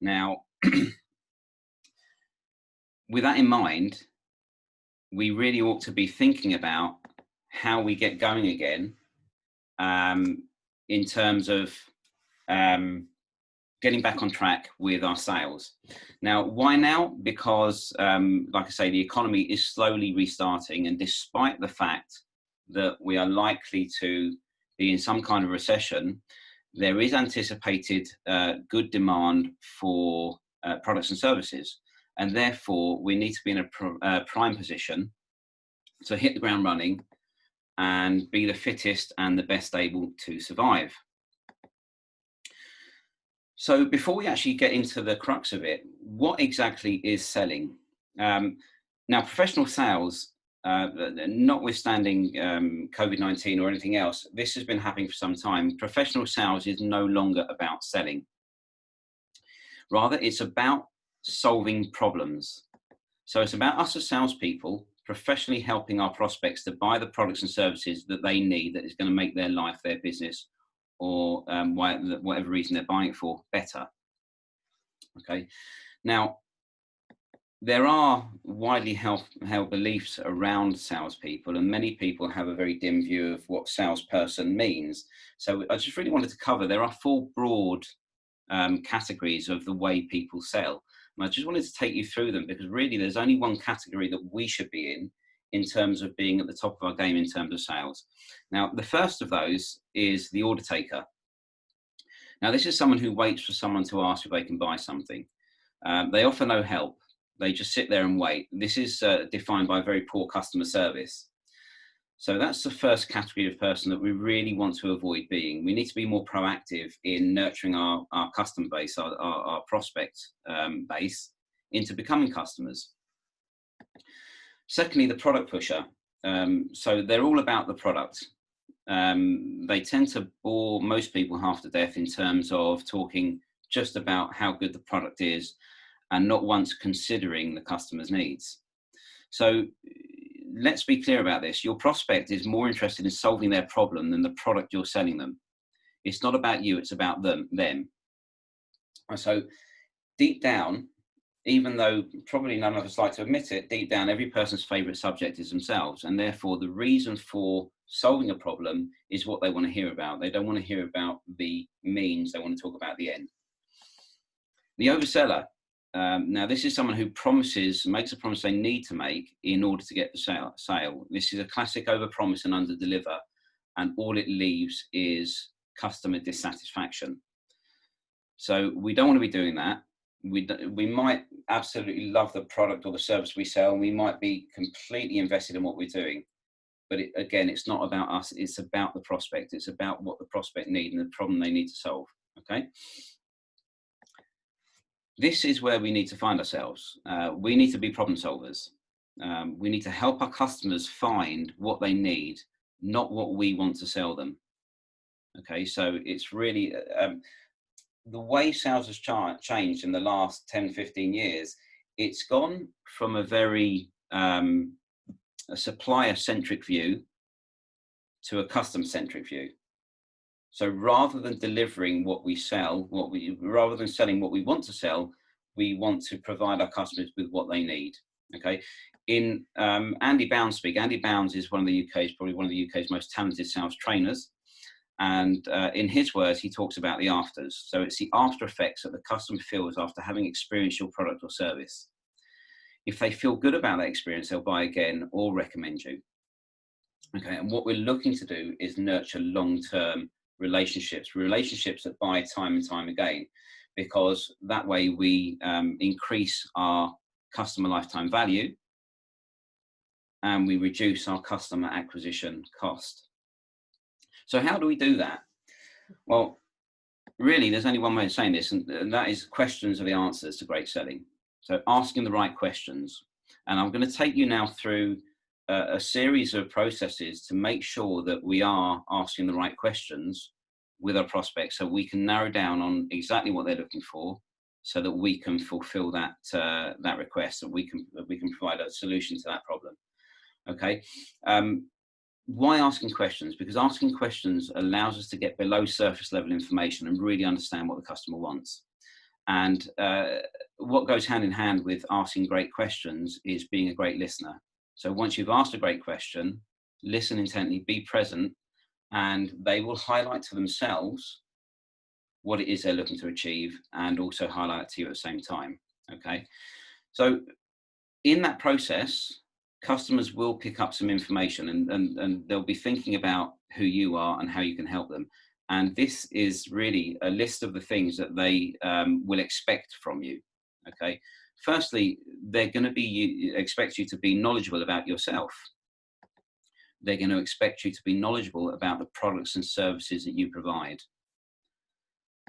Now, with that in mind, we really ought to be thinking about how we get going again, in terms of getting back on track with our sales. Now, why now? Because, like I say, the economy is slowly restarting, and despite the fact that we are likely to be in some kind of recession, there is anticipated good demand for products and services, and therefore we need to be in a prime position to hit the ground running and be the fittest and the best able to survive. So before we actually get into the crux of it, what exactly is selling? Now, professional sales, notwithstanding COVID-19 or anything else, this has been happening for some time. Professional sales is no longer about selling. Rather, it's about solving problems. So it's about us as salespeople professionally helping our prospects to buy the products and services that they need, that is going to make their life, their business, or whatever reason they're buying it for, better. Okay. Now, there are widely held beliefs around salespeople, and many people have a very dim view of what salesperson means. So I just really wanted to cover, there are four broad categories of the way people sell. And I just wanted to take you through them, because really there's only one category that we should be in terms of being at the top of our game in terms of sales. Now, the first of those is the order taker. Now, this is someone who waits for someone to ask if they can buy something. They offer no help. They just sit there and wait. This is defined by very poor customer service. So that's the first category of person that we really want to avoid being. We need to be more proactive in nurturing our customer base, our prospect base, into becoming customers. Secondly, the product pusher. So they're all about the product. They tend to bore most people half to death in terms of talking just about how good the product is and not once considering the customer's needs. So let's be clear about this. Your prospect is more interested in solving their problem than the product you're selling them. It's not about you, it's about them. So deep down, even though probably none of us like to admit it, deep down, every person's favorite subject is themselves. And therefore the reason for solving a problem is what they want to hear about. They don't want to hear about the means, they want to talk about the end. The overseller. Now, this is someone who makes a promise they need to make in order to get the sale. This is a classic overpromise and underdeliver, and all it leaves is customer dissatisfaction. So we don't want to be doing that. We might absolutely love the product or the service we sell, and we might be completely invested in what we're doing. But again, it's not about us, it's about the prospect. It's about what the prospect needs and the problem they need to solve, okay? This is where we need to find ourselves. We need to be problem solvers. We need to help our customers find what they need, not what we want to sell them. Okay, so it's really, the way sales has changed in the last 10, 15 years, it's gone from a very a supplier-centric view to a custom-centric view. So rather than delivering what we sell, rather than selling what we want to sell, we want to provide our customers with what they need. Okay. In Andy Bounds speak, Andy Bounds is probably one of the UK's most talented sales trainers. And in his words, he talks about the afters. So it's the after effects that the customer feels after having experienced your product or service. If they feel good about that experience, they'll buy again or recommend you. Okay. And what we're looking to do is nurture long-term relationships that buy time and time again, because that way we increase our customer lifetime value and we reduce our customer acquisition cost. So how do we do that? Well, really, there's only one way of saying this, and that is questions are the answers to great selling. So asking the right questions. And I'm going to take you now through a series of processes to make sure that we are asking the right questions with our prospects, so we can narrow down on exactly what they're looking for, so that we can fulfill that that request, so we can provide a solution to that problem. Okay. Why asking questions? Because asking questions allows us to get below surface level information and really understand what the customer wants. And what goes hand in hand with asking great questions is being a great listener. So once you've asked a great question, listen intently, be present, and they will highlight to themselves what it is they're looking to achieve, and also highlight it to you at the same time. Okay. So in that process, customers will pick up some information, and they'll be thinking about who you are and how you can help them. And this is really a list of the things that they will expect from you. Okay. Firstly, they're going to expect you to be knowledgeable about yourself. They're going to expect you to be knowledgeable about the products and services that you provide.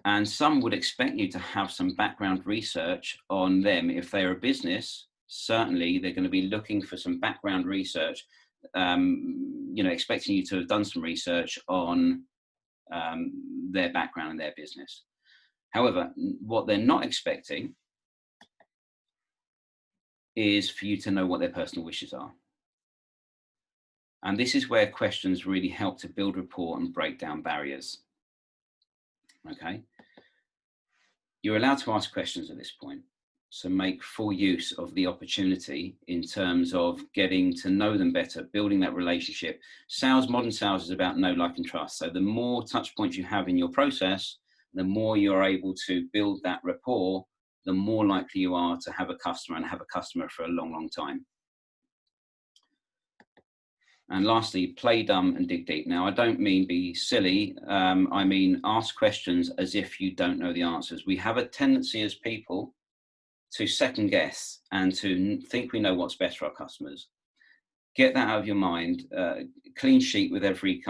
And some would expect you to have some background research on them. If they're a business, certainly they're going to be looking for some background research, expecting you to have done some research on their background and their business. However, what they're not expecting is for you to know what their personal wishes are. And this is where questions really help to build rapport and break down barriers. Okay. You're allowed to ask questions at this point. So make full use of the opportunity in terms of getting to know them better, building that relationship. Modern sales is about know, like, and trust. So the more touch points you have in your process, the more you're able to build that rapport, the more likely you are to have a customer, and have a customer for a long, long time. And lastly, play dumb and dig deep. Now, I don't mean be silly. I mean, ask questions as if you don't know the answers. We have a tendency as people to second guess and to think we know what's best for our customers. Get that out of your mind. Clean sheet with every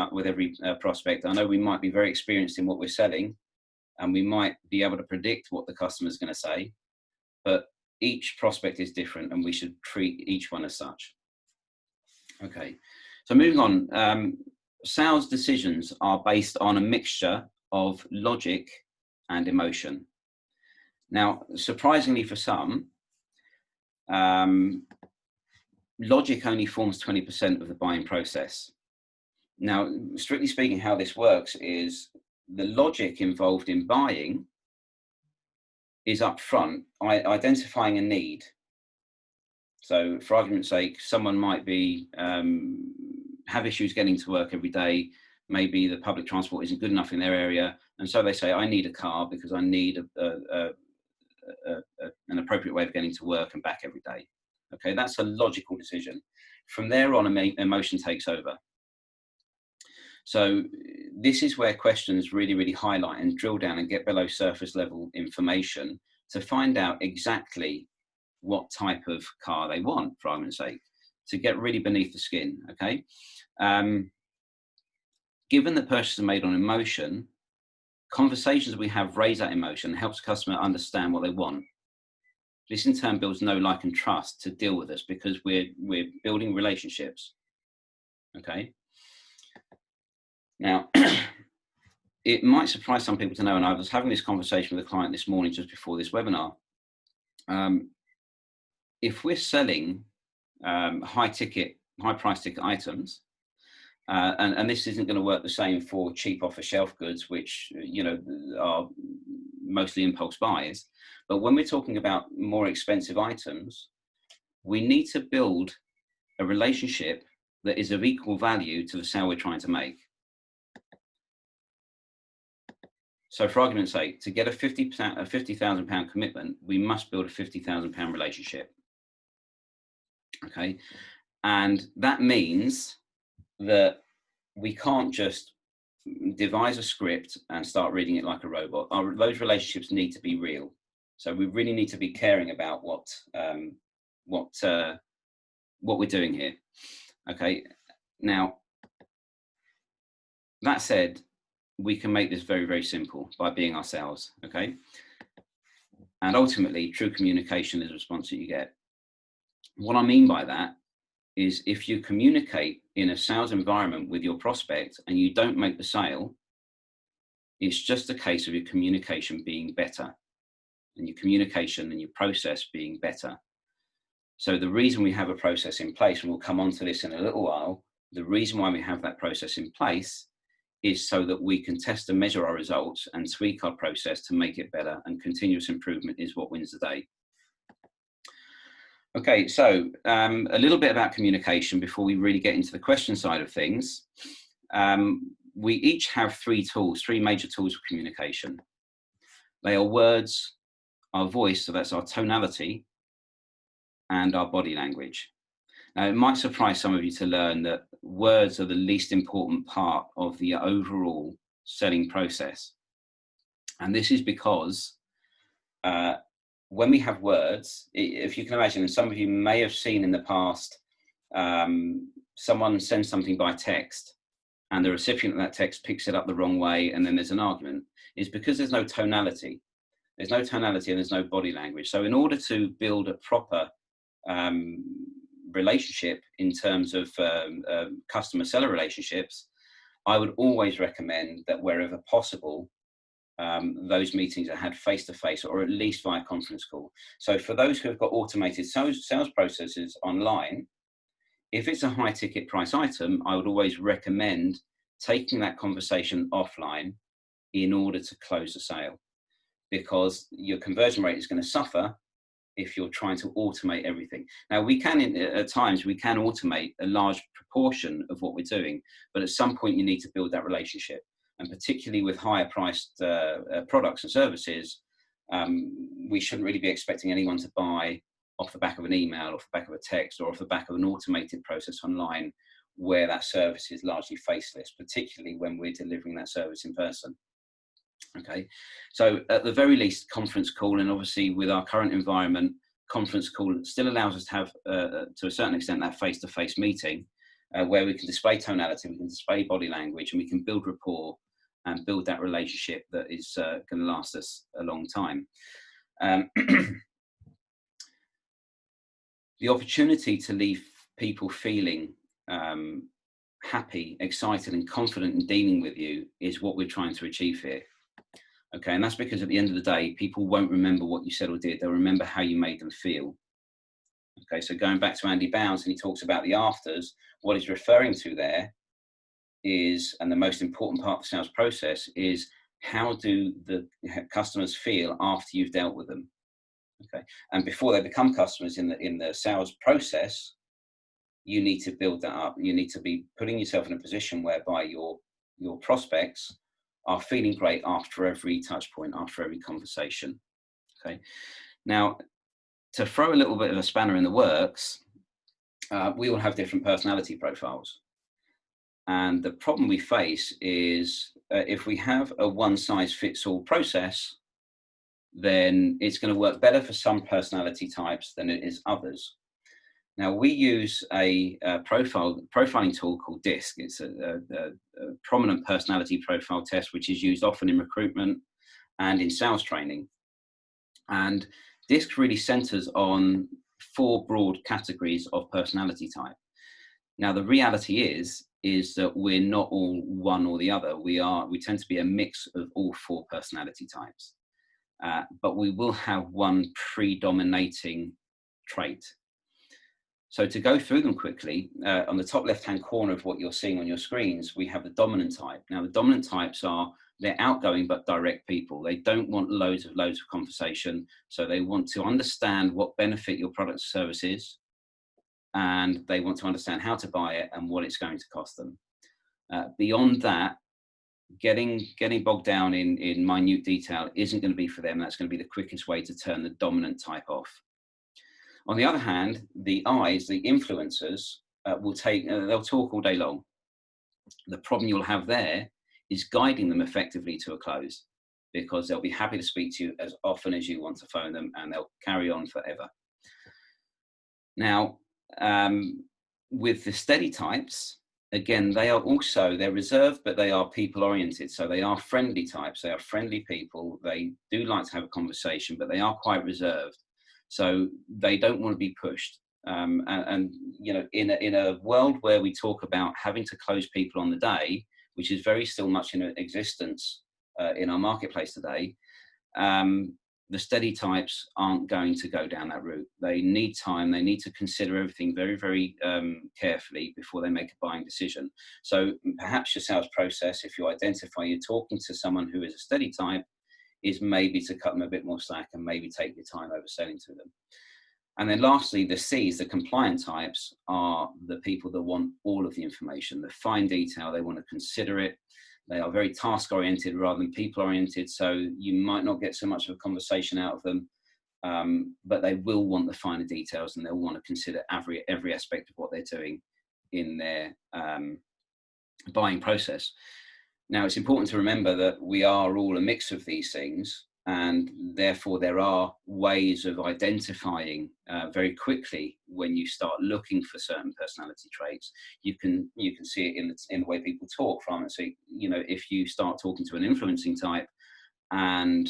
prospect. I know we might be very experienced in what we're selling, and we might be able to predict what the customer is going to say, but each prospect is different, and we should treat each one as such. Okay, so moving on. Sales decisions are based on a mixture of logic and emotion. Now, surprisingly for some, logic only forms 20% of the buying process. Now, strictly speaking, how this works is the logic involved in buying is upfront, identifying a need. So for argument's sake, someone might be have issues getting to work every day. Maybe the public transport isn't good enough in their area. And so they say, I need a car because I need an appropriate way of getting to work and back every day. Okay, that's a logical decision. From there on, emotion takes over. So this is where questions really, really highlight and drill down and get below surface level information to find out exactly what type of car they want, for argument's sake, to get really beneath the skin. Okay. Given that purchases are made on emotion, conversations we have raise that emotion, helps the customer understand what they want. This in turn builds know, like, and trust to deal with us, because we're building relationships. Okay. Now, it might surprise some people to know, and I was having this conversation with a client this morning just before this webinar. If we're selling high price ticket items, and this isn't going to work the same for cheap off-the-shelf goods, which are mostly impulse buys. But when we're talking about more expensive items, we need to build a relationship that is of equal value to the sale we're trying to make. So for argument's sake, to get a £50,000 commitment, we must build a £50,000 relationship. Okay. And that means that we can't just devise a script and start reading it like a robot. Those relationships need to be real. So we really need to be caring about what we're doing here. Okay. Now, that said, we can make this very, very simple by being ourselves. Okay. And ultimately, true communication is the response that you get. What I mean by that is, if you communicate in a sales environment with your prospect and you don't make the sale, it's just a case of your communication being better, and your communication and your process being better. So the reason we have a process in place, and we'll come on to this in a little while, the reason why we have that process in place is so that we can test and measure our results and tweak our process to make it better, and continuous improvement is what wins the day. Okay, so a little bit about communication before we really get into the question side of things. We each have three major tools of communication. They are words, our voice, so that's our tonality, and our body language. Now, it might surprise some of you to learn that words are the least important part of the overall selling process. And this is because when we have words, if you can imagine, and some of you may have seen in the past, someone sends something by text and the recipient of that text picks it up the wrong way, and then there's an argument, is because there's no tonality. There's no tonality and there's no body language. So in order to build a proper relationship in terms of customer-seller relationships, I would always recommend that wherever possible, those meetings are had face-to-face or at least via conference call. So for those who have got automated sales processes online, if it's a high ticket price item, I would always recommend taking that conversation offline in order to close the sale, because your conversion rate is going to suffer if you're trying to automate everything. Now, we can, at times, we can automate a large proportion of what we're doing, but at some point you need to build that relationship. And particularly with higher priced products and services, we shouldn't really be expecting anyone to buy off the back of an email, off the back of a text, or off the back of an automated process online where that service is largely faceless, particularly when we're delivering that service in person. Okay, so at the very least, conference call, and obviously with our current environment, conference call still allows us to have, to a certain extent, that face-to-face meeting where we can display tonality, we can display body language, and we can build rapport and build that relationship that is going to last us a long time. The opportunity to leave people feeling happy, excited, and confident in dealing with you is what we're trying to achieve here. Okay, and that's because at the end of the day, people won't remember what you said or did. They'll remember how you made them feel. Okay, so going back to Andy Bounds, and he talks about the afters, what he's referring to there is, and the most important part of the sales process is, how do the customers feel after you've dealt with them? Okay, and before they become customers in the sales process, you need to build that up. You need to be putting yourself in a position whereby your prospects are feeling great after every touch point, after every conversation. Okay, now to throw a little bit of a spanner in the works, we all have different personality profiles, and the problem we face is if we have a one-size-fits-all process, then it's going to work better for some personality types than it is others. Now, we use a profiling tool called DISC. It's a prominent personality profile test, which is used often in recruitment and in sales training. And DISC really centers on 4 broad categories of personality type. Now, the reality is that we're not all one or the other. We tend to be a mix of all 4 personality types, but we will have one predominating trait. So to go through them quickly, on the top left-hand corner of what you're seeing on your screens, we have the dominant type. Now, the dominant types they're outgoing but direct people. They don't want loads of conversation. So they want to understand what benefit your product or service is, and they want to understand how to buy it and what it's going to cost them. Beyond that, getting bogged down in minute detail isn't going to be for them. That's going to be the quickest way to turn the dominant type off. On the other hand, the I's, the influencers, they'll talk all day long. The problem you'll have there is guiding them effectively to a close, because they'll be happy to speak to you as often as you want to phone them, and they'll carry on forever. Now, with the steady types, again, they're reserved, but they are people oriented. So they are friendly types. They are friendly people. They do like to have a conversation, but they are quite reserved. So they don't want to be pushed. And you know, in a world where we talk about having to close people on the day, which is very still much in existence in our marketplace today, The steady types aren't going to go down that route. They need time. They need to consider everything very, very carefully before they make a buying decision. So perhaps your sales process, if you identify you're talking to someone who is a steady type, is maybe to cut them a bit more slack and maybe take your time over selling to them. And then lastly, the C's, the compliant types, are the people that want all of the information, the fine detail. They want to consider it. They are very task oriented rather than people oriented. So you might not get so much of a conversation out of them, but they will want the finer details, and they'll want to consider every aspect of what they're doing in their buying process. Now, it's important to remember that we are all a mix of these things, and therefore there are ways of identifying very quickly when you start looking for certain personality traits. You can see it in the way people talk from it. So, you know, if you start talking to an influencing type and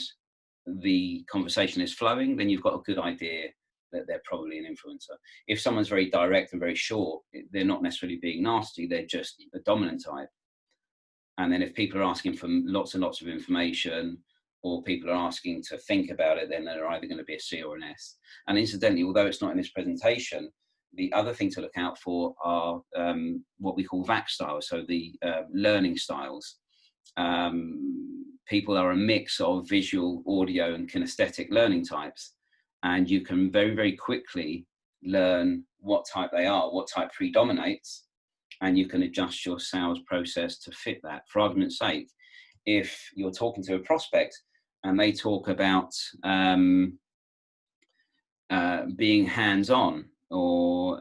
the conversation is flowing, then you've got a good idea that they're probably an influencer. If someone's very direct and very short, they're not necessarily being nasty, they're just a dominant type. And then if people are asking for lots and lots of information, or people are asking to think about it, then they're either going to be a C or an S. And incidentally, although it's not in this presentation, the other thing to look out for are what we call VAC styles, so the learning styles. People are a mix of visual, audio, and kinesthetic learning types, and you can very, very quickly learn what type they are, what type predominates, and you can adjust your sales process to fit that. For argument's sake, if you're talking to a prospect and they talk about being hands-on, or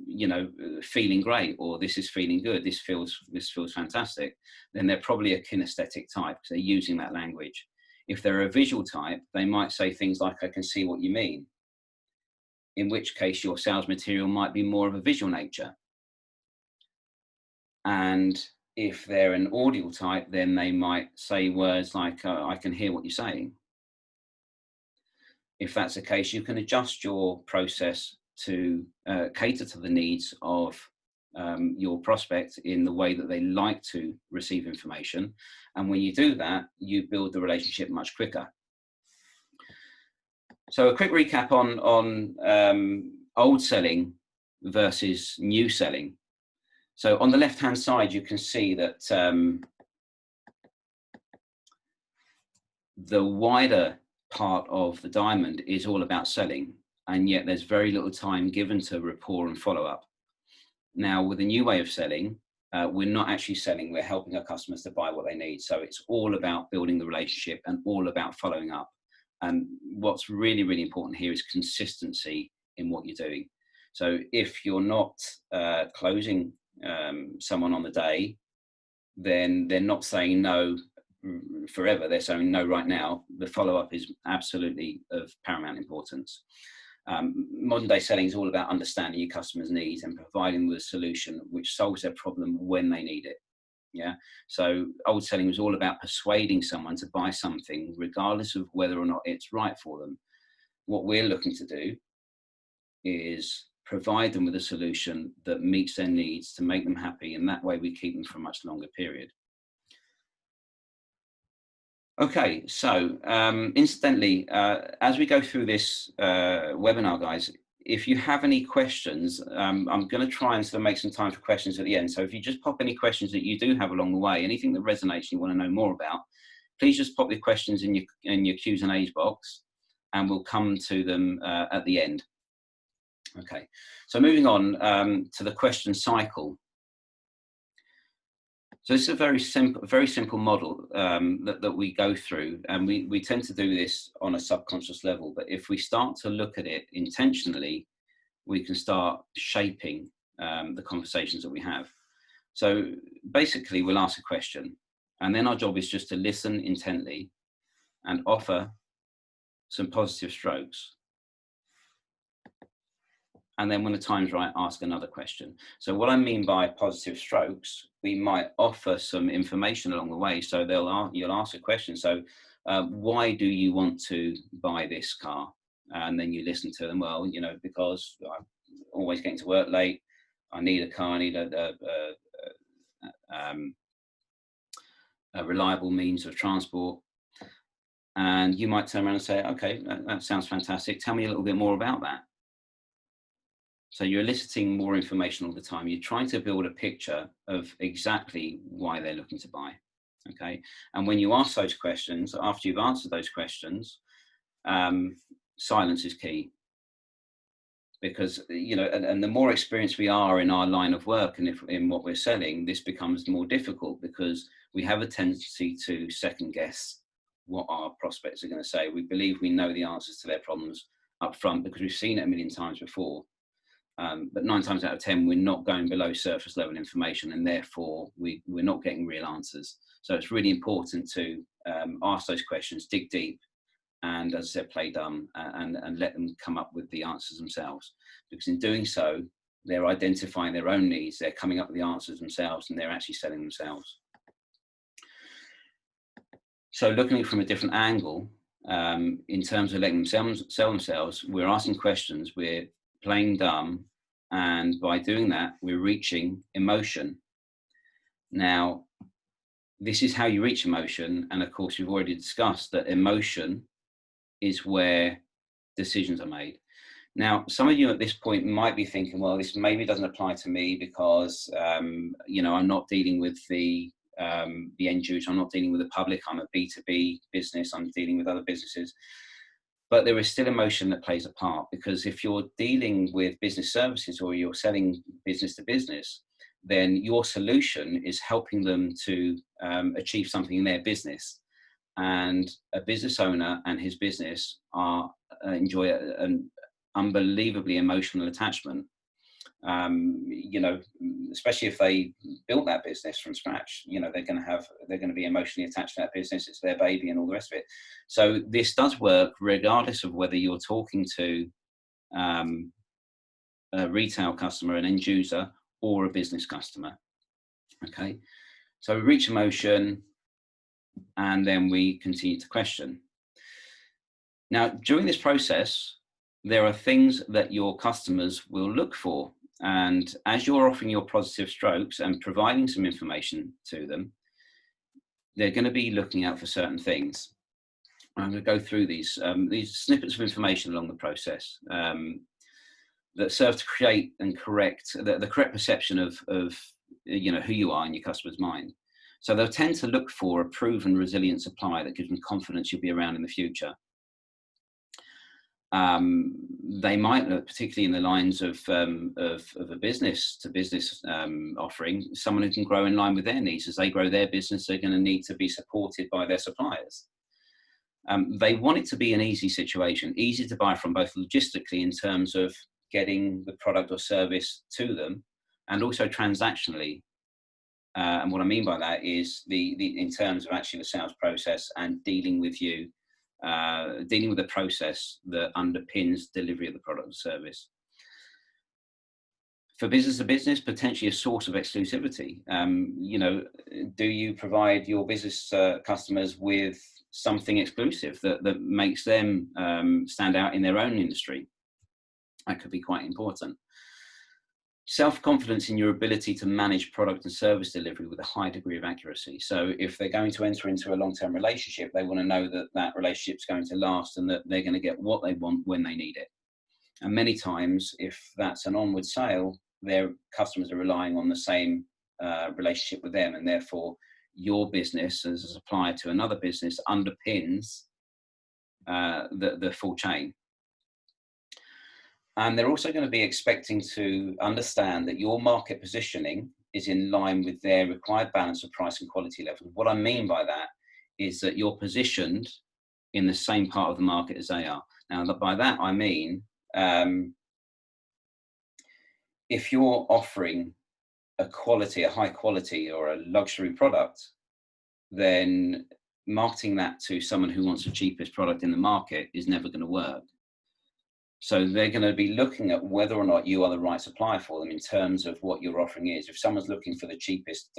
you know, feeling great, or this is feeling good, this feels fantastic, then they're probably a kinesthetic type because they're using that language. If they're a visual type, they might say things like, I can see what you mean, in which case your sales material might be more of a visual nature. And if they're an audio type, then they might say words like, I can hear what you're saying. If that's the case, you can adjust your process to cater to the needs of your prospect in the way that they like to receive information. And when you do that, you build the relationship much quicker. So a quick recap on old selling versus new selling. So on the left-hand side, you can see that the wider part of the diamond is all about selling, and yet there's very little time given to rapport and follow-up. Now, with a new way of selling, we're not actually selling, we're helping our customers to buy what they need. So it's all about building the relationship and all about following up. And what's really, really important here is consistency in what you're doing. So if you're not closing someone on the day, then they're not saying no forever, they're saying no right now. The follow-up is absolutely of paramount importance. Modern day selling is all about understanding your customers' needs and providing them with a solution which solves their problem when they need it. Yeah. So old selling was all about persuading someone to buy something regardless of whether or not it's right for them. What we're looking to do is provide them with a solution that meets their needs to make them happy, and that way we keep them for a much longer period. Okay, so incidentally, as we go through this webinar, guys, if you have any questions, I'm going to try and sort of make some time for questions at the end. So if you just pop any questions that you do have along the way, anything that resonates you want to know more about, please just pop your questions in your Q's and A's box, and we'll come to them at the end. Okay, so moving on to the question cycle. So this is a very simple model that we go through, and we tend to do this on a subconscious level. But if we start to look at it intentionally, we can start shaping the conversations that we have. So basically, we'll ask a question, and then our job is just to listen intently and offer some positive strokes. And then when the time's right, ask another question. So what I mean by positive strokes, we might offer some information along the way. So you'll ask a question. So why do you want to buy this car? And then you listen to them. Well, you know, because I'm always getting to work late. I need a car. I need a reliable means of transport. And you might turn around and say, okay, that sounds fantastic. Tell me a little bit more about that. So you're eliciting more information all the time. You're trying to build a picture of exactly why they're looking to buy. Okay. And when you ask those questions, after you've answered those questions, silence is key. Because, you know, and the more experienced we are in our line of work and if in what we're selling, this becomes more difficult because we have a tendency to second guess what our prospects are going to say. We believe we know the answers to their problems up front because we've seen it a million times before. But 9 times out of 10, we're not going below surface level information, and therefore we're not getting real answers. So it's really important to ask those questions, dig deep, and as I said, play dumb and let them come up with the answers themselves. Because in doing so, they're identifying their own needs, they're coming up with the answers themselves, and they're actually selling themselves. So looking at it from a different angle, in terms of letting them sell themselves, we're asking questions, we're playing dumb, and by doing that, we're reaching emotion. Now, this is how you reach emotion, and of course, we've already discussed that emotion is where decisions are made. Now, some of you at this point might be thinking, well, this maybe doesn't apply to me because, you know, I'm not dealing with the end user, I'm not dealing with the public, I'm a B2B business, I'm dealing with other businesses. But there is still emotion that plays a part, because if you're dealing with business services or you're selling business to business, then your solution is helping them to achieve something in their business. And a business owner and his business enjoy an unbelievably emotional attachment. You know, especially if they built that business from scratch, you know, they're going to be emotionally attached to that business. It's their baby and all the rest of it. So this does work regardless of whether you're talking to a retail customer, an end user, or a business customer. Okay, so we reach emotion, and then we continue to question. Now, during this process, there are things that your customers will look for. And as you're offering your positive strokes and providing some information to them, they're going to be looking out for certain things. I'm going to go through these snippets of information along the process that serve to create and correct the correct perception of you know, who you are in your customer's mind. So they'll tend to look for a proven resilient supplier that gives them confidence you'll be around in the future. They might look, particularly in the lines of a business to business offering, someone who can grow in line with their needs. As they grow their business, they're going to need to be supported by their suppliers. They want it to be an easy situation, easy to buy from, both logistically in terms of getting the product or service to them, and also transactionally. And what I mean by that is in terms of actually the sales process and dealing with you, dealing with the process that underpins delivery of the product or service. For business to business, potentially a source of exclusivity. You know, do you provide your business customers with something exclusive that makes them stand out in their own industry? That could be quite important. Self-confidence in your ability to manage product and service delivery with a high degree of accuracy. So if they're going to enter into a long-term relationship, they want to know that that relationship's going to last and that they're going to get what they want when they need it. And many times, if that's an onward sale, their customers are relying on the same relationship with them, and therefore your business as a supplier to another business underpins the full chain. And they're also going to be expecting to understand that your market positioning is in line with their required balance of price and quality levels. What I mean by that is that you're positioned in the same part of the market as they are. Now, by that, I mean, if you're offering a high quality or a luxury product, then marketing that to someone who wants the cheapest product in the market is never going to work. So they're going to be looking at whether or not you are the right supplier for them in terms of what your offering is. If someone's looking for the cheapest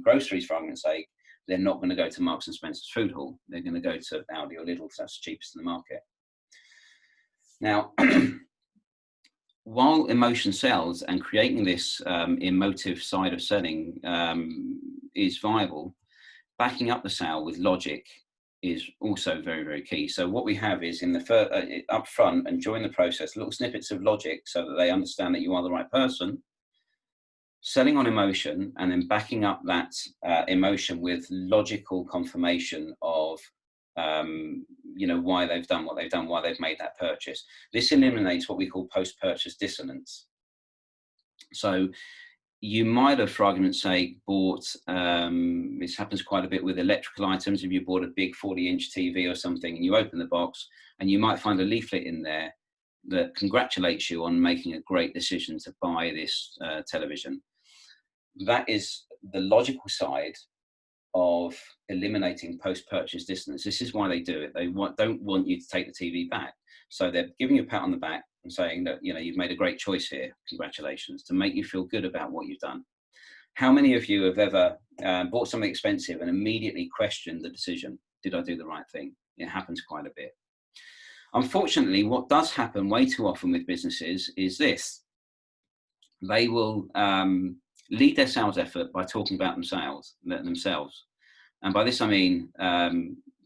groceries, for argument's sake, they're not going to go to Marks and Spencer's food hall. They're going to go to Aldi or Lidl because that's the cheapest in the market. Now, while emotion sells and creating this emotive side of selling is viable, backing up the sale with logic is also very, very key. So what we have is in the up front and during the process, little snippets of logic so that they understand that you are the right person, selling on emotion, and then backing up that emotion with logical confirmation of why they've done what they've done, why they've made that purchase. This eliminates what we call post-purchase dissonance. So you might have, for argument's sake, bought, this happens quite a bit with electrical items, if you bought a big 40-inch TV or something and you open the box and you might find a leaflet in there that congratulates you on making a great decision to buy this television. That is the logical side of eliminating post-purchase dissonance. This is why they do it. They don't want you to take the TV back. So they're giving you a pat on the back and saying that, you've made a great choice here. Congratulations, to make you feel good about what you've done. How many of you have ever bought something expensive and immediately questioned the decision? Did I do the right thing? It happens quite a bit. Unfortunately, what does happen way too often with businesses is this. They will lead their sales effort by talking about themselves. And by this, I mean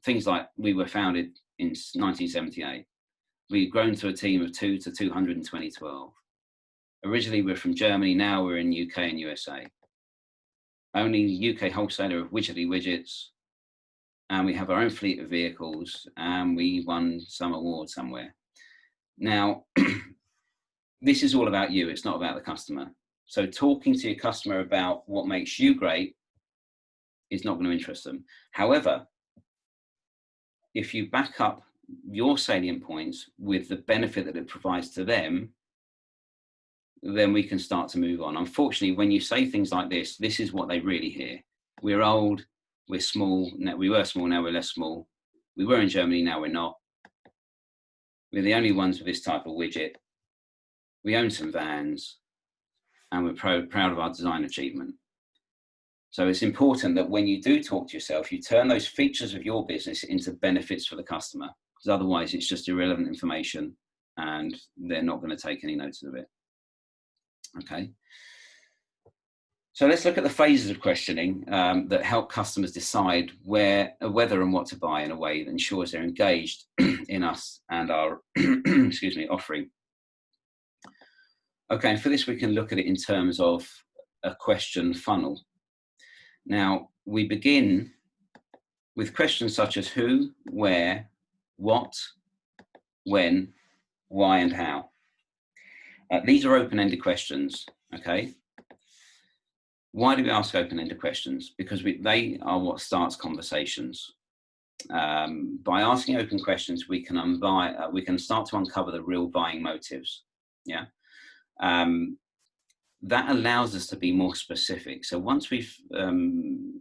things like, we were founded in 1978. We've grown to a team of 2 to 200 in 2012. Originally, we're from Germany. Now we're in UK and USA. Only UK wholesaler of Widgety widgets. And we have our own fleet of vehicles, and we won some award somewhere. Now, this is all about you. It's not about the customer. So talking to your customer about what makes you great is not going to interest them. However, if you back up your salient points with the benefit that it provides to them, then we can start to move on. Unfortunately, when you say things like this is what they really hear. We're old, we're small. Now, we were small, now we're less small. We were in Germany, now we're not. We're the only ones with this type of widget. We own some vans, and we're proud of our design achievement. So it's important that when you do talk to yourself, you turn those features of your business into benefits for the customer, because otherwise it's just irrelevant information and they're not going to take any notice of it. Okay. So let's look at the phases of questioning that help customers decide whether and what to buy in a way that ensures they're engaged in us and our offering. Okay, and for this we can look at it in terms of a question funnel. Now, we begin with questions such as who, where, what, when, why, and how. These are open-ended questions, okay? Why do we ask open-ended questions? Because they are what starts conversations. By asking open questions, we can start to uncover the real buying motives, yeah? That allows us to be more specific. So once we've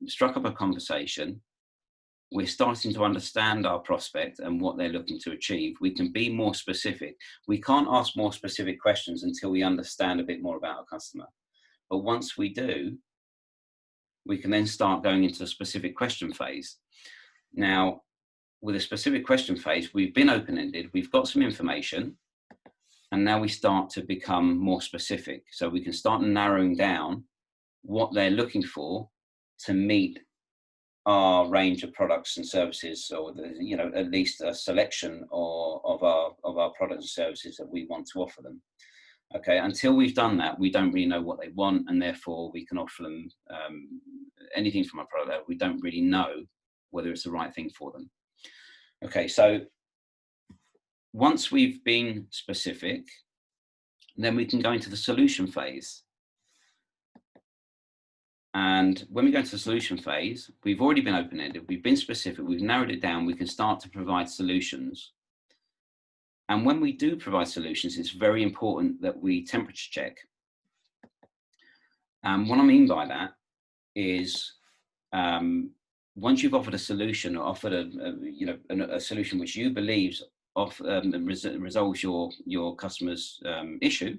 struck up a conversation, we're starting to understand our prospect and what they're looking to achieve. We can be more specific. We can't ask more specific questions until we understand a bit more about our customer. But once we do, we can then start going into a specific question phase. Now, with a specific question phase, we've been open-ended, we've got some information, and now we start to become more specific. So we can start narrowing down what they're looking for to meet our range of products and services, or at least a selection of our products and services that we want to offer them. Okay, until we've done that, we don't really know what they want, and therefore we can offer them anything from our product. We don't really know whether it's the right thing for them. Okay, so once we've been specific, then we can go into the solution phase. And when we go into the solution phase, we've already been open-ended, we've been specific, we've narrowed it down, we can start to provide solutions. And when we do provide solutions, it's very important that we temperature check. What I mean by that is once you've offered a solution, or offered a solution which you believe resolves your customer's issue,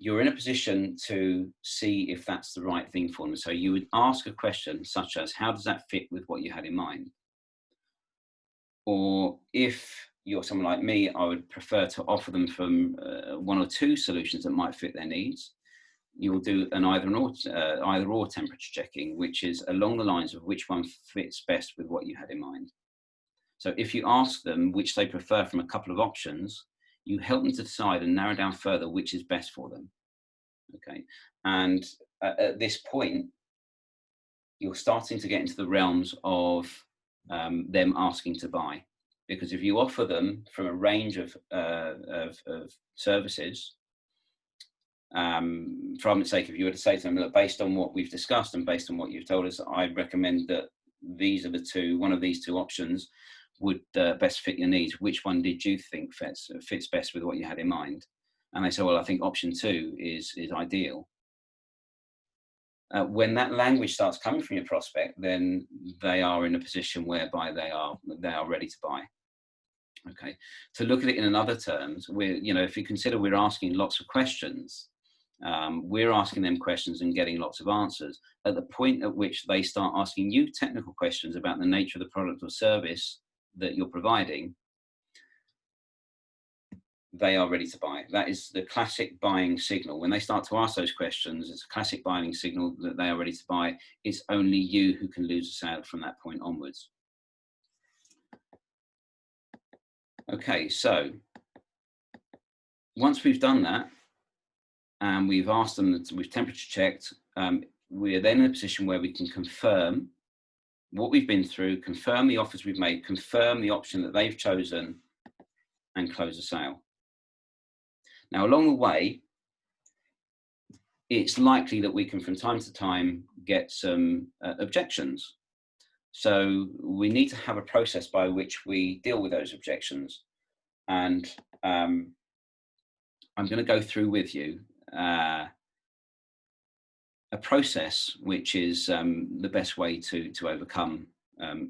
you're in a position to see if that's the right thing for them. So you would ask a question such as, how does that fit with what you had in mind? Or if you're someone like me, I would prefer to offer them from one or two solutions that might fit their needs. you'll do an either or temperature checking, which is along the lines of which one fits best with what you had in mind. So if you ask them which they prefer from a couple of options, you help them to decide and narrow down further which is best for them. Okay, and at this point, you're starting to get into the realms of them asking to buy, because if you offer them from a range of services, for argument's sake, if you were to say to them, look, based on what we've discussed and based on what you've told us, I recommend that these are one of these two options would best fit your needs. Which one did you think fits best with what you had in mind? And they say, well, I think option 2 is ideal. When that language starts coming from your prospect, then they are in a position whereby they are ready to buy. Okay. To look at it in other terms, if you consider we're asking lots of questions, we're asking them questions and getting lots of answers. At the point at which they start asking you technical questions about the nature of the product or service that you're providing, they are ready to buy. That is the classic buying signal. When they start to ask those questions, it's a classic buying signal that they are ready to buy. It's only you who can lose a sale from that point onwards. Okay, so once we've done that and we've asked them, that we've temperature checked, we're then in a position where we can confirm what we've been through, confirm the offers we've made, confirm the option that they've chosen, and close the sale. Now, along the way, it's likely that we can, from time to time, get some objections. So we need to have a process by which we deal with those objections. And I'm going to go through with you a process which is the best way to overcome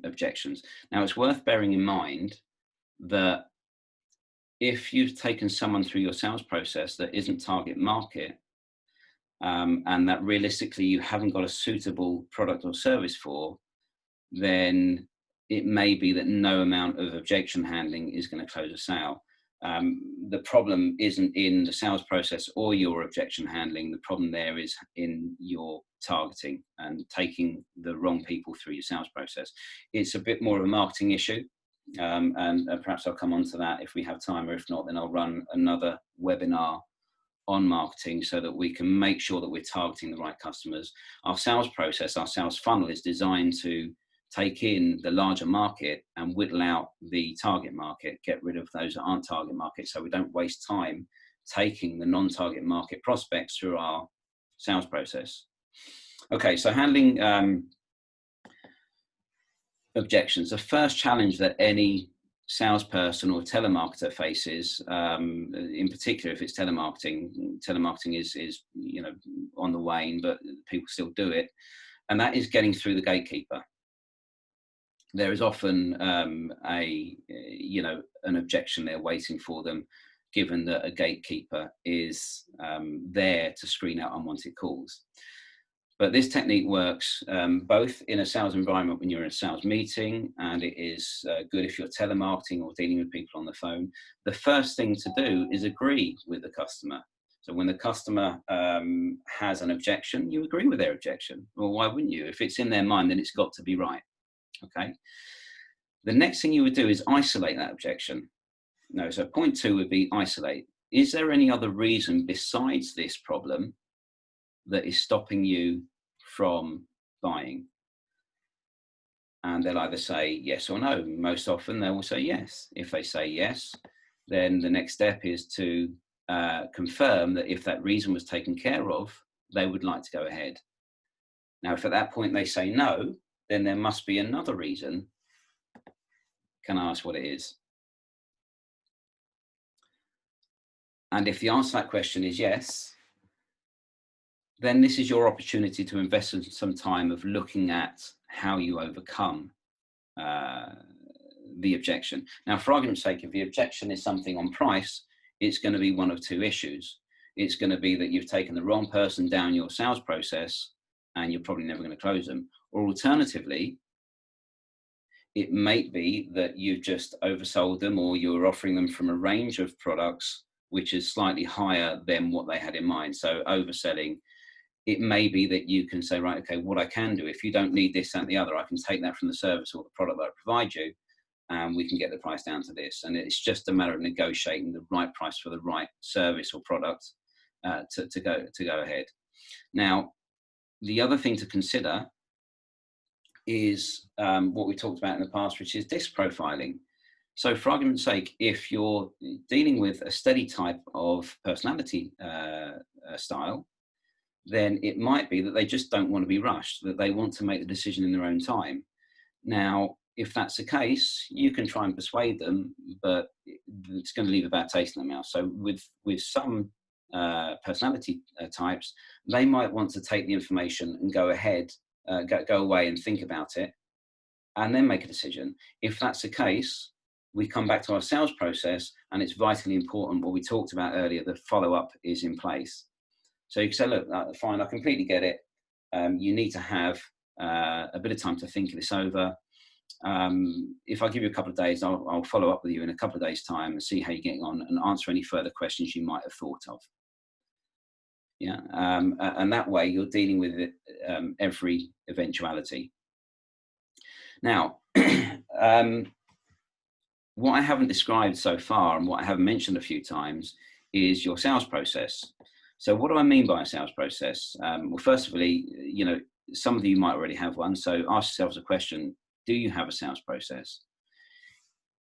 objections. Now, it's worth bearing in mind that if you've taken someone through your sales process that isn't target market, and that realistically you haven't got a suitable product or service for, then it may be that no amount of objection handling is going to close a sale. The problem isn't in the sales process or your objection handling. The problem there is in your targeting and taking the wrong people through your sales process. It's a bit more of a marketing issue. And perhaps I'll come on to that if we have time, or if not, then I'll run another webinar on marketing so that we can make sure that we're targeting the right customers. Our sales process, our sales funnel is designed to take in the larger market and whittle out the target market, get rid of those that aren't target market, so we don't waste time taking the non-target market prospects through our sales process. Okay, so handling objections. The first challenge that any salesperson or telemarketer faces, in particular if it's telemarketing is on the wane, but people still do it, and that is getting through the gatekeeper. There is often an objection there waiting for them, given that a gatekeeper is there to screen out unwanted calls. But this technique works both in a sales environment when you're in a sales meeting, and it is good if you're telemarketing or dealing with people on the phone. The first thing to do is agree with the customer. So when the customer has an objection, you agree with their objection. Well, why wouldn't you? If it's in their mind, then it's got to be right. Okay. The next thing you would do is isolate that objection. No, so point 2 would be isolate. Is there any other reason besides this problem that is stopping you from buying? And they'll either say yes or no. Most often they will say yes. If they say yes, then the next step is to confirm that if that reason was taken care of, they would like to go ahead. Now, if at that point they say no, then there must be another reason. Can I ask what it is? And if the answer to that question is yes, then this is your opportunity to invest in some time of looking at how you overcome the objection. Now, for argument's sake, if the objection is something on price, it's going to be one of 2 issues. It's going to be that you've taken the wrong person down your sales process and you're probably never going to close them. Or alternatively, it may be that you've just oversold them, or you're offering them from a range of products which is slightly higher than what they had in mind. So overselling it may be that you can say, right, okay, what I can do, if you don't need this, that, and the other, I can take that from the service or the product that I provide you, and we can get the price down to this. And it's just a matter of negotiating the right price for the right service or product to go ahead. Now, the other thing to consider is what we talked about in the past, which is disc profiling. So for argument's sake, if you're dealing with a steady type of personality style, then it might be that they just don't want to be rushed, that they want to make the decision in their own time. Now, if that's the case, you can try and persuade them, but it's going to leave a bad taste in their mouth. So with some personality types, they might want to take the information and go ahead, go away and think about it, and then make a decision. If that's the case, we come back to our sales process, and it's vitally important what we talked about earlier, the follow-up is in place. So you can say, look, fine, I completely get it. You need to have a bit of time to think this over. If I give you a couple of days, I'll follow up with you in a couple of days' time and see how you're getting on and answer any further questions you might have thought of. Yeah, and that way you're dealing with it, every eventuality. Now, what I haven't described so far and what I have mentioned a few times is your sales process. So what do I mean by a sales process? Well, first of all, you know, some of you might already have one. So ask yourselves a question: do you have a sales process?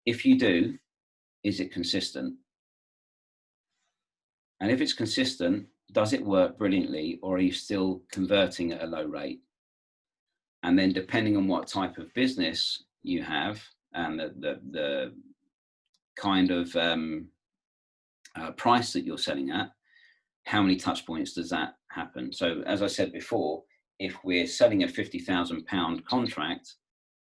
If you do, is it consistent? And if it's consistent, does it work brilliantly, or are you still converting at a low rate? And then depending on what type of business you have and the kind of price that you're selling at, how many touch points does that happen? So as I said before, if we're selling a £50,000 contract,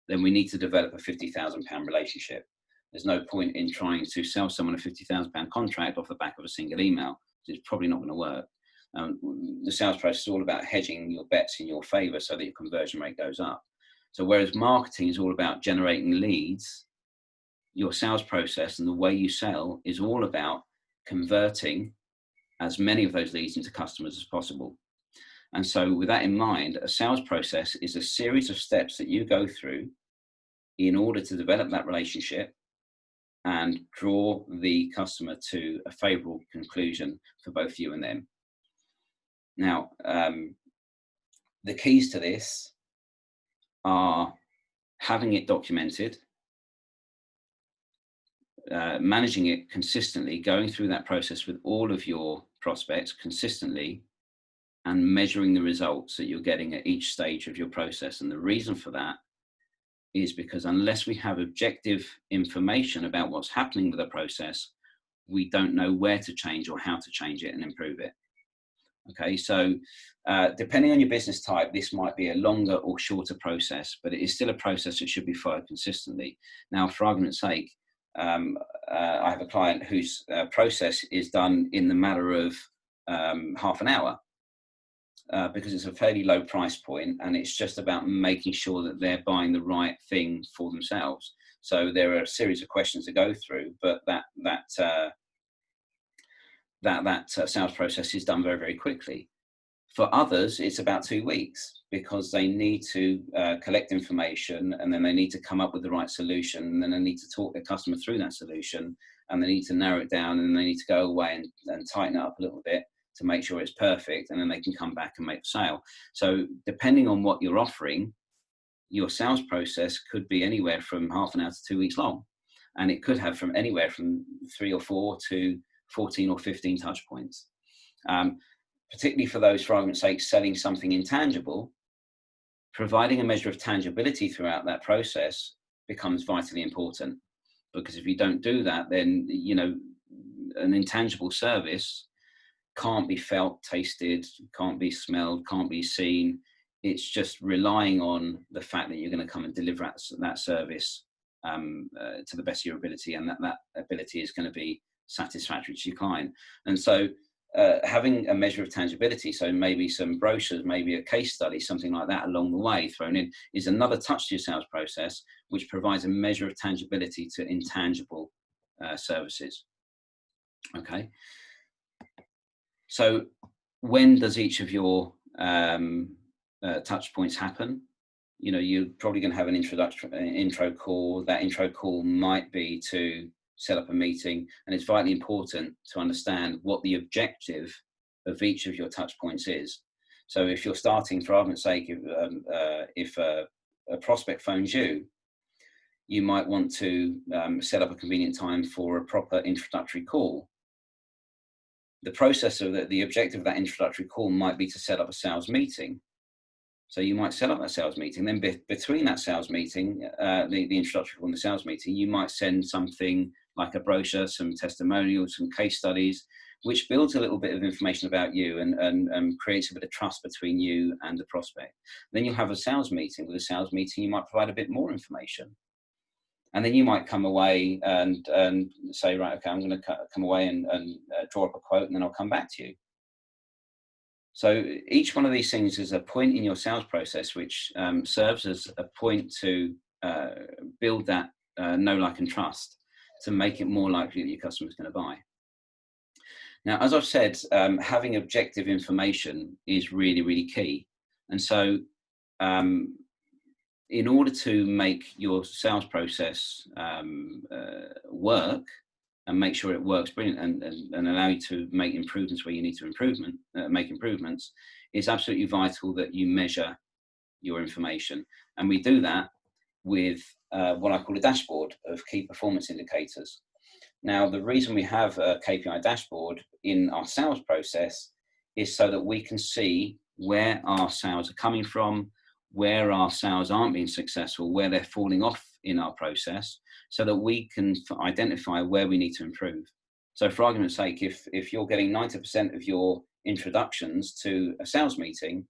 then we need to develop a £50,000 relationship. There's no point in trying to sell someone a £50,000 contract off the back of a single email. It's probably not going to work. The sales process is all about hedging your bets in your favor so that your conversion rate goes up. So whereas marketing is all about generating leads, your sales process and the way you sell is all about converting as many of those leads into customers as possible. And so with that in mind, a sales process is a series of steps that you go through in order to develop that relationship and draw the customer to a favorable conclusion for both you and them. Now, the keys to this are having it documented, managing it consistently, going through that process with all of your prospects consistently, and measuring the results that you're getting at each stage of your process. And the reason for that is because unless we have objective information about what's happening with the process, we don't know where to change or how to change it and improve it. Okay, so depending on your business type, this might be a longer or shorter process, but it is still a process that should be followed consistently. Now, for argument's sake, I have a client whose process is done in the matter of half an hour because it's a fairly low price point, and it's just about making sure that they're buying the right thing for themselves. So there are a series of questions to go through, but that sales process is done very, very quickly. For others, it's about 2 weeks because they need to collect information, and then they need to come up with the right solution, and then they need to talk their customer through that solution, and they need to narrow it down, and they need to go away and tighten it up a little bit to make sure it's perfect, and then they can come back and make the sale. So depending on what you're offering, your sales process could be anywhere from half an hour to 2 weeks long, and it could have from anywhere from 3 or 4 to 14 or 15 touch points. Particularly for those, for argument's sake, selling something intangible, providing a measure of tangibility throughout that process becomes vitally important. Because if you don't do that, then, you know, an intangible service can't be felt, tasted, can't be smelled, can't be seen. It's just relying on the fact that you're going to come and deliver that service to the best of your ability, and that ability is going to be satisfactory to your client. And so having a measure of tangibility, so maybe some brochures, maybe a case study, something like that along the way thrown in, is another touch to your sales process, which provides a measure of tangibility to intangible services. Okay. So when does each of your touch points happen. You're probably going to have an intro call. That intro call might be to set up a meeting, and it's vitally important to understand what the objective of each of your touch points is. So if you're starting, for argument's sake, if a prospect phones you, you might want to set up a convenient time for a proper introductory call. The process of the objective of that introductory call might be to set up a sales meeting. So you might set up that sales meeting. Then between that sales meeting, the introductory call and the sales meeting, you might send something like a brochure, some testimonials, some case studies, which builds a little bit of information about you and creates a bit of trust between you and the prospect. Then you'll have a sales meeting. With a sales meeting, you might provide a bit more information. And then you might come away and say, right, okay, I'm going to come away and draw up a quote, and then I'll come back to you. So each one of these things is a point in your sales process, which serves as a point to build that know, like, and trust, to make it more likely that your customer's going to buy. Now, as I've said, having objective information is really, really key. And so in order to make your sales process work and make sure it works brilliant and allow you to make improvements where you need to make improvements, it's absolutely vital that you measure your information. And we do that with what I call a dashboard of key performance indicators. Now, the reason we have a KPI dashboard in our sales process is so that we can see where our sales are coming from, where our sales aren't being successful, where they're falling off in our process, so that we can identify where we need to improve. So for argument's sake, if you're getting 90% of your introductions to a sales meeting,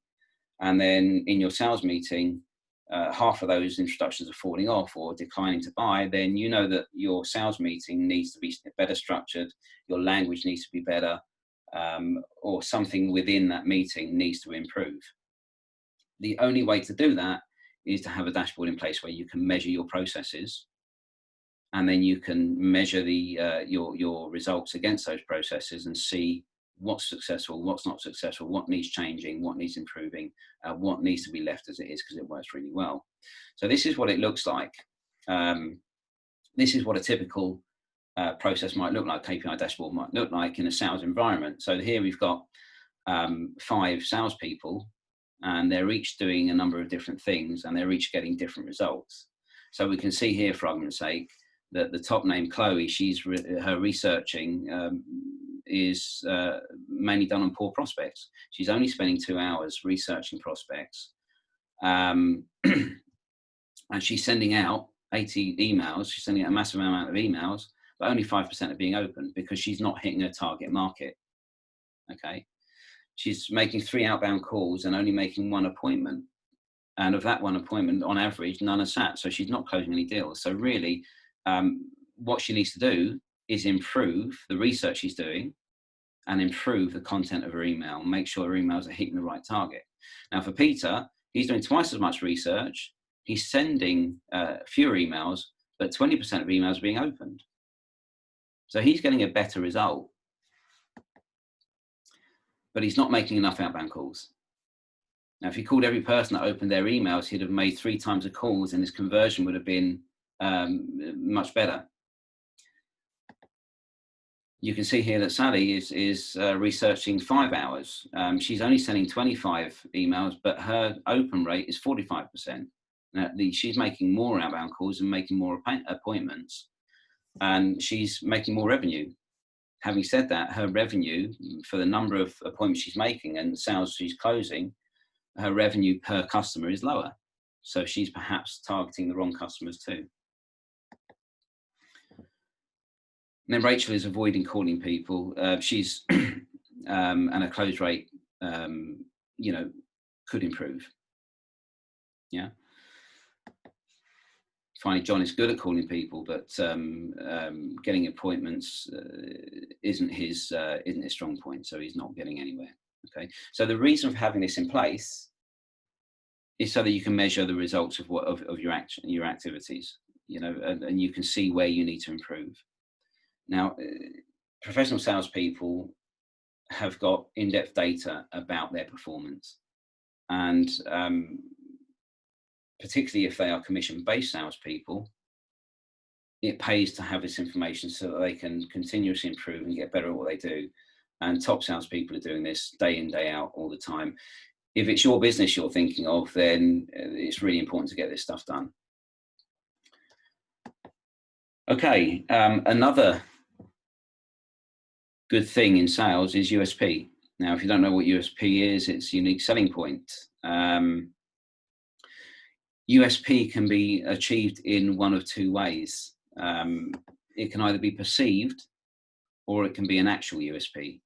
and then in your sales meeting, half of those introductions are falling off or declining to buy, then you know that your sales meeting needs to be better structured, your language needs to be better, or something within that meeting needs to improve. The only way to do that is to have a dashboard in place where you can measure your processes, and then you can measure your results against those processes and see what's successful, what's not successful, what needs changing, what needs improving, what needs to be left as it is because it works really well. So this is what it looks like. This is what a typical process might look like, KPI dashboard might look like in a sales environment. So here we've got 5 salespeople, and they're each doing a number of different things, and they're each getting different results. So we can see here, for argument's sake, that the top name, Chloe, her researching is mainly done on poor prospects. She's only spending 2 hours researching prospects. And she's sending out 80 emails. She's sending out a massive amount of emails, but only 5% are being opened because she's not hitting her target market. Okay. She's making 3 outbound calls and only making 1 appointment. And of that 1 appointment, on average, none are sat. So she's not closing any deals. So really, what she needs to do is improve the research she's doing and improve the content of her email, make sure her emails are hitting the right target. Now for Peter, he's doing twice as much research. He's sending fewer emails, but 20% of emails are being opened. So he's getting a better result, but he's not making enough outbound calls. Now, if he called every person that opened their emails, he'd have made 3 times the calls, and his conversion would have been much better. You can see here that Sally is researching 5 hours. She's only sending 25 emails, but her open rate is 45%. Now, she's making more outbound calls and making more appointments, and she's making more revenue. Having said that, her revenue for the number of appointments she's making and sales she's closing, her revenue per customer is lower. So she's perhaps targeting the wrong customers too. And then Rachel is avoiding calling people. She's and her close rate, could improve. Yeah. Finally, John is good at calling people, but getting appointments isn't his strong point. So he's not getting anywhere. Okay. So the reason for having this in place is so that you can measure the results of your activities, and you can see where you need to improve. Now, professional salespeople have got in-depth data about their performance. And particularly if they are commission-based salespeople, it pays to have this information so that they can continuously improve and get better at what they do. And top salespeople are doing this day in, day out, all the time. If it's your business you're thinking of, then it's really important to get this stuff done. Okay, another good thing in sales is USP. Now, if you don't know what USP is, it's unique selling point. USP can be achieved in one of two ways. It can either be perceived or it can be an actual USP.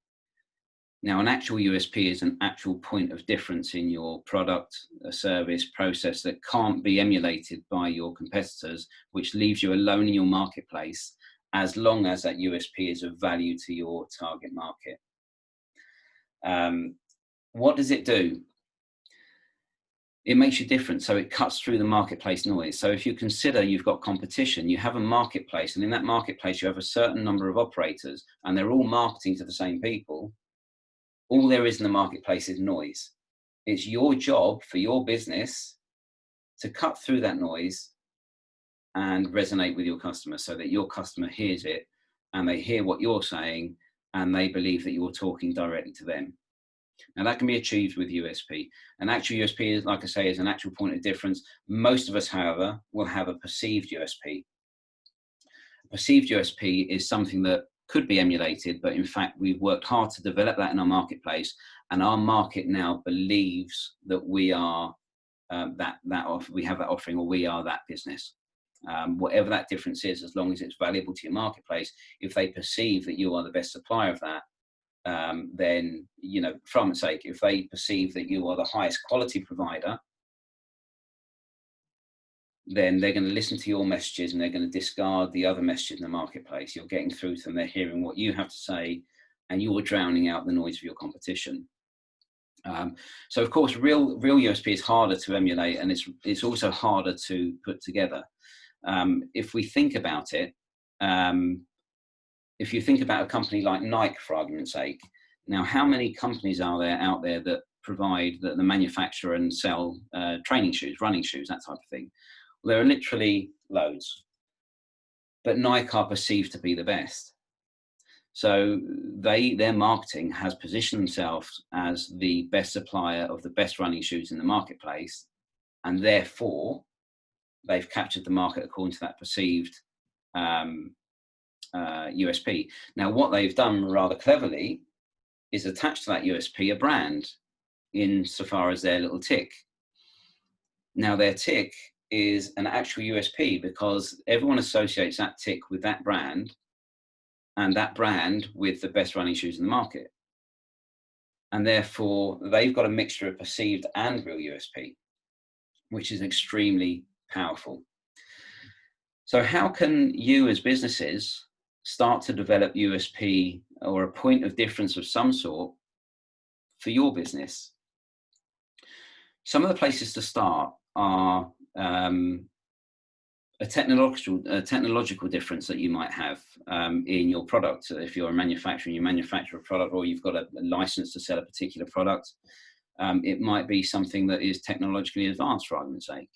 Now, an actual USP is an actual point of difference in your product, a service, process that can't be emulated by your competitors, which leaves you alone in your marketplace as long as that USP is of value to your target market. What does it do? It makes you different, so it cuts through the marketplace noise. So if you consider you've got competition, you have a marketplace, and in that marketplace you have a certain number of operators, and they're all marketing to the same people. All there is in the marketplace is noise. It's your job for your business to cut through that noise and resonate with your customer so that your customer hears it and they hear what you're saying and they believe that you're talking directly to them. Now that can be achieved with USP. An actual USP is, like I say, is an actual point of difference. Most of us, however, will have a perceived USP. A perceived USP is something that could be emulated, but in fact, we've worked hard to develop that in our marketplace, and our market now believes that we are we have that offering, or we are that business. Whatever that difference is, as long as it's valuable to your marketplace, if they perceive that you are the best supplier of that, then, you know, for argument's sake, if they perceive that you are the highest quality provider, then they're going to listen to your messages and they're going to discard the other messages in the marketplace. You're getting through to them, they're hearing what you have to say, and you're drowning out the noise of your competition. So of course, real USP is harder to emulate, and it's also harder to put together. If we think about it, if you think about a company like Nike, for argument's sake, now how many companies are there out there that provide, that the manufacture and sell training shoes, running shoes, that type of thing? Well, there are literally loads, but Nike are perceived to be the best. So their marketing has positioned themselves as the best supplier of the best running shoes in the marketplace, and therefore they've captured the market according to that perceived USP. Now, what they've done rather cleverly is attach to that USP a brand, insofar as their little tick. Now, their tick is an actual USP because everyone associates that tick with that brand, and that brand with the best running shoes in the market. And therefore, they've got a mixture of perceived and real USP, which is extremely powerful. So how can you as businesses start to develop USP or a point of difference of some sort for your business? Some of the places to start are a technological difference that you might have in your product. So if you're a manufacturer, you manufacture a product, or you've got a license to sell a particular product, it might be something that is technologically advanced, for argument's sake.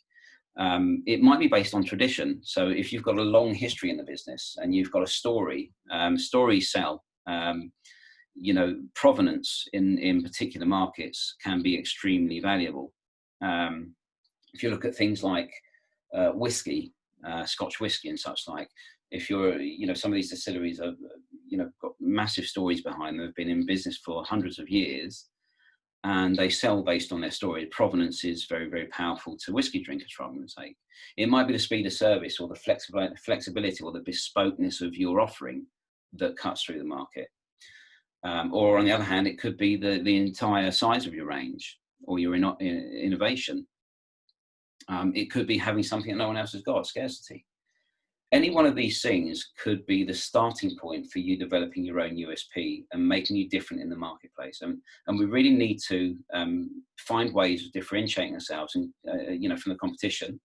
It might be based on tradition. So if you've got a long history in the business and you've got a story, stories sell. You know, provenance in particular markets can be extremely valuable. If you look at things like whiskey, Scotch whiskey and such like, if you're, you know, some of these distilleries are, you know, got massive stories behind them, have been in business for hundreds of years, and they sell based on their story. Provenance is very, very powerful to whiskey drinkers, for argument's sake. It might be the speed of service or the flexibility or the bespokeness of your offering that cuts through the market. Or on the other hand, it could be the entire size of your range or your innovation. It could be having something that no one else has got, scarcity. Any one of these things could be the starting point for you developing your own USP and making you different in the marketplace. And we really need to find ways of differentiating ourselves and, you know, from the competition,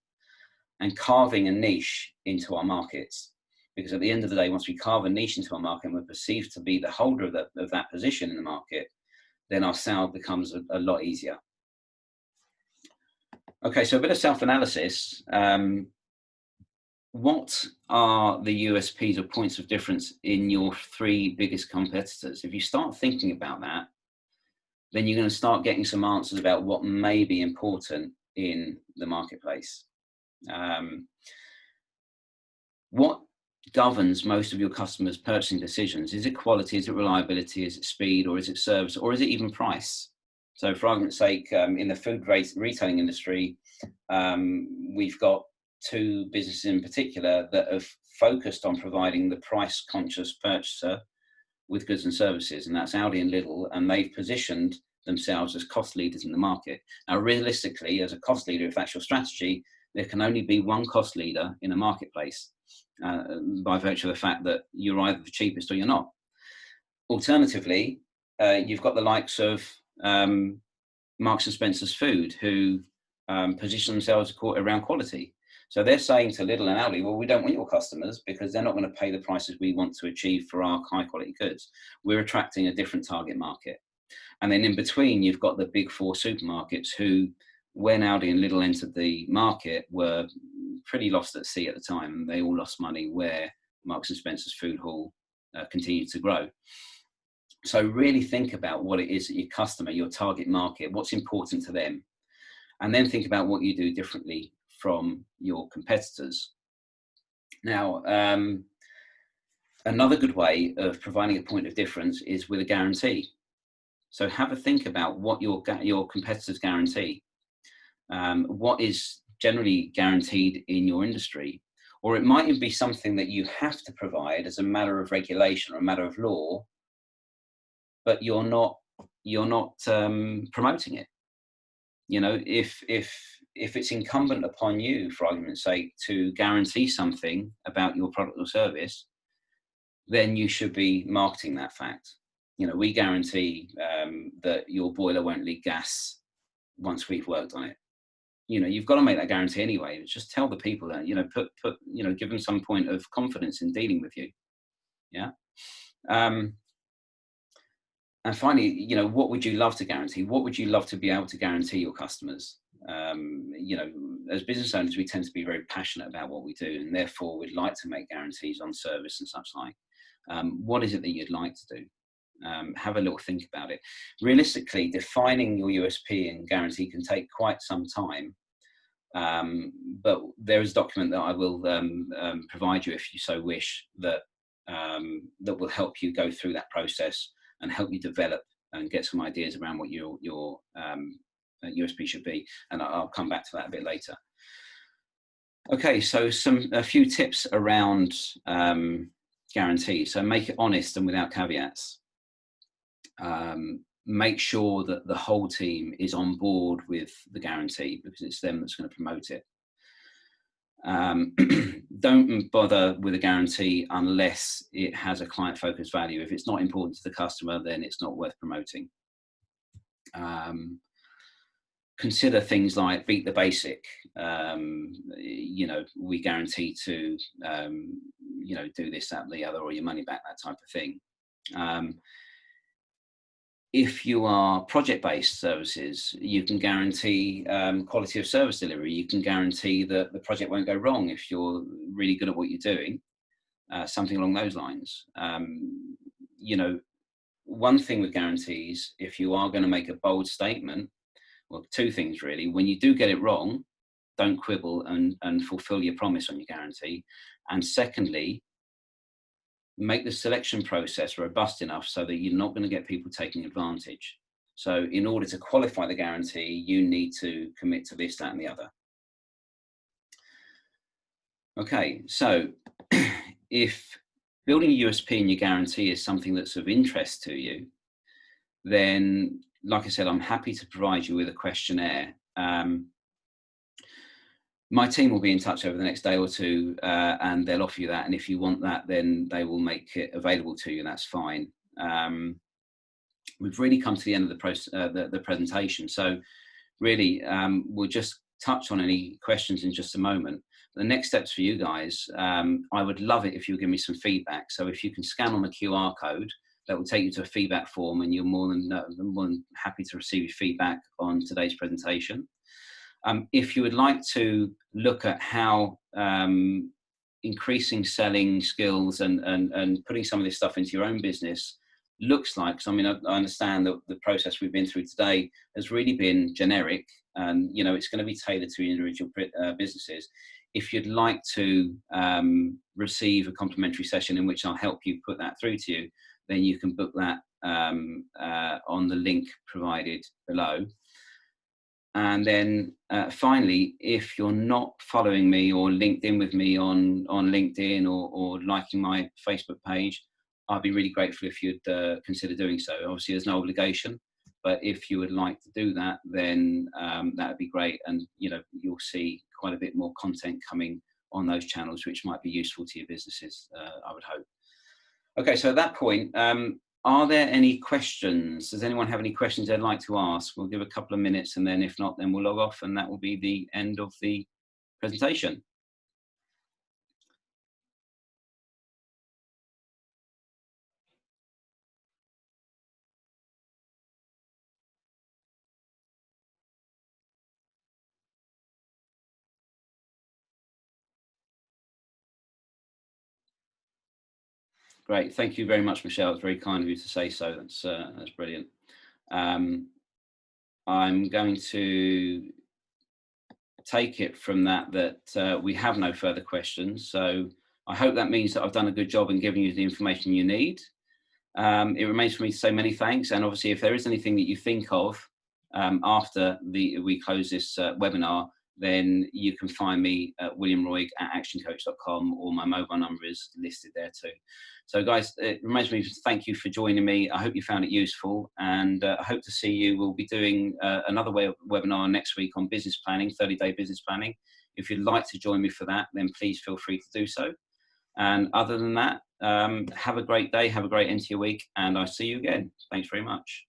and carving a niche into our markets. Because at the end of the day, once we carve a niche into our market and we're perceived to be the holder of that position in the market, then our sale becomes a lot easier. Okay, so a bit of self-analysis. What are the USPs or points of difference in your three biggest competitors? If you start thinking about that, then you're going to start getting some answers about what may be important in the marketplace. What governs most of your customers' purchasing decisions? Is it quality, is it reliability, is it speed, or is it service, or is it even price? So for argument's sake, in the food retailing industry, we've got two businesses in particular that have focused on providing the price-conscious purchaser with goods and services, and that's Aldi and Lidl, and they've positioned themselves as cost leaders in the market. Now, realistically, as a cost leader, if that's your strategy, there can only be one cost leader in a marketplace by virtue of the fact that you're either the cheapest or you're not. Alternatively, you've got the likes of Marks and Spencer's Food, who position themselves around quality. So they're saying to Lidl and Aldi, well, we don't want your customers because they're not going to pay the prices we want to achieve for our high quality goods. We're attracting a different target market. And then in between, you've got the big four supermarkets who, when Aldi and Lidl entered the market, were pretty lost at sea at the time. And they all lost money where Marks and Spencer's Food Hall continued to grow. So really think about what it is that your customer, your target market, what's important to them. And then think about what you do differently from your competitors. Now, another good way of providing a point of difference is with a guarantee. So have a think about what your competitors guarantee. What is generally guaranteed in your industry, or it might even be something that you have to provide as a matter of regulation or a matter of law, but you're not promoting it. You know, if it's incumbent upon you, for argument's sake, to guarantee something about your product or service, then you should be marketing that fact. You know, we guarantee that your boiler won't leak gas once we've worked on it. You know, you've got to make that guarantee anyway. Just tell the people that, you know, give them some point of confidence in dealing with you. Yeah. And finally, you know, what would you love to guarantee? What would you love to be able to guarantee your customers? You know, as business owners, we tend to be very passionate about what we do, and therefore we'd like to make guarantees on service and such like. What is it that you'd like to do? Have a little think about it. Realistically, defining your USP and guarantee can take quite some time, but there is a document that I will provide you if you so wish that will help you go through that process and help you develop and get some ideas around what your USP should be. And I'll come back to that a bit later. Okay, so a few tips around guarantees. So make it honest and without caveats. Make sure that the whole team is on board with the guarantee because it's them that's going to promote it. Don't bother with a guarantee unless it has a client-focused value. If it's not important to the customer, then it's not worth promoting. Consider things like beat the basic. You know, we guarantee to, you know, do this, that, and the other, or your money back, that type of thing. If you are project-based services, you can guarantee quality of service delivery. You can guarantee that the project won't go wrong if you're really good at what you're doing, something along those lines. You know, one thing with guarantees, if you are going to make a bold statement, well, two things really. When you do get it wrong, don't quibble and fulfill your promise on your guarantee. And secondly, make the selection process robust enough so that you're not going to get people taking advantage. So in order to qualify the guarantee, you need to commit to this, that, and the other. Okay, so if building a USP in your guarantee is something that's of interest to you, then, like I said, I'm happy to provide you with a questionnaire. My team will be in touch over the next day or two, and they'll offer you that. And if you want that, then they will make it available to you. That's fine. We've really come to the end of the presentation. So really, we'll just touch on any questions in just a moment. The next steps for you guys, I would love it if you give me some feedback. So if you can scan on the QR code, that will take you to a feedback form, and you're more than happy to receive your feedback on today's presentation. If you would like to look at how increasing selling skills and putting some of this stuff into your own business looks like, because I mean, I understand that the process we've been through today has really been generic, and you know, it's going to be tailored to individual businesses. If you'd like to receive a complimentary session in which I'll help you put that through to you, then you can book that on the link provided below. And then finally, if you're not following me or linked in with me on LinkedIn or liking my Facebook page, I'd be really grateful if you'd consider doing so. Obviously, there's no obligation, but if you would like to do that, then that would be great. And you know, you'll see quite a bit more content coming on those channels, which might be useful to your businesses, I would hope. Okay, so at that point, are there any questions? Does anyone have any questions they'd like to ask? We'll give a couple of minutes, and then if not, then we'll log off, and that will be the end of the presentation. Great, thank you very much, Michelle. It's very kind of you to say so. That's brilliant. I'm going to take it from that we have no further questions. So I hope that means that I've done a good job in giving you the information you need. It remains for me to say many thanks, and obviously if there is anything that you think of after we close this webinar, then you can find me at williamroig@actioncoach.com, or my mobile number is listed there too. So guys, it remains for me to thank you for joining me. I hope you found it useful, and I hope to see you. We'll be doing another webinar next week on business planning, 30-day business planning. If you'd like to join me for that, then please feel free to do so. And other than that, have a great day, have a great end to your week, and I'll see you again. Thanks very much.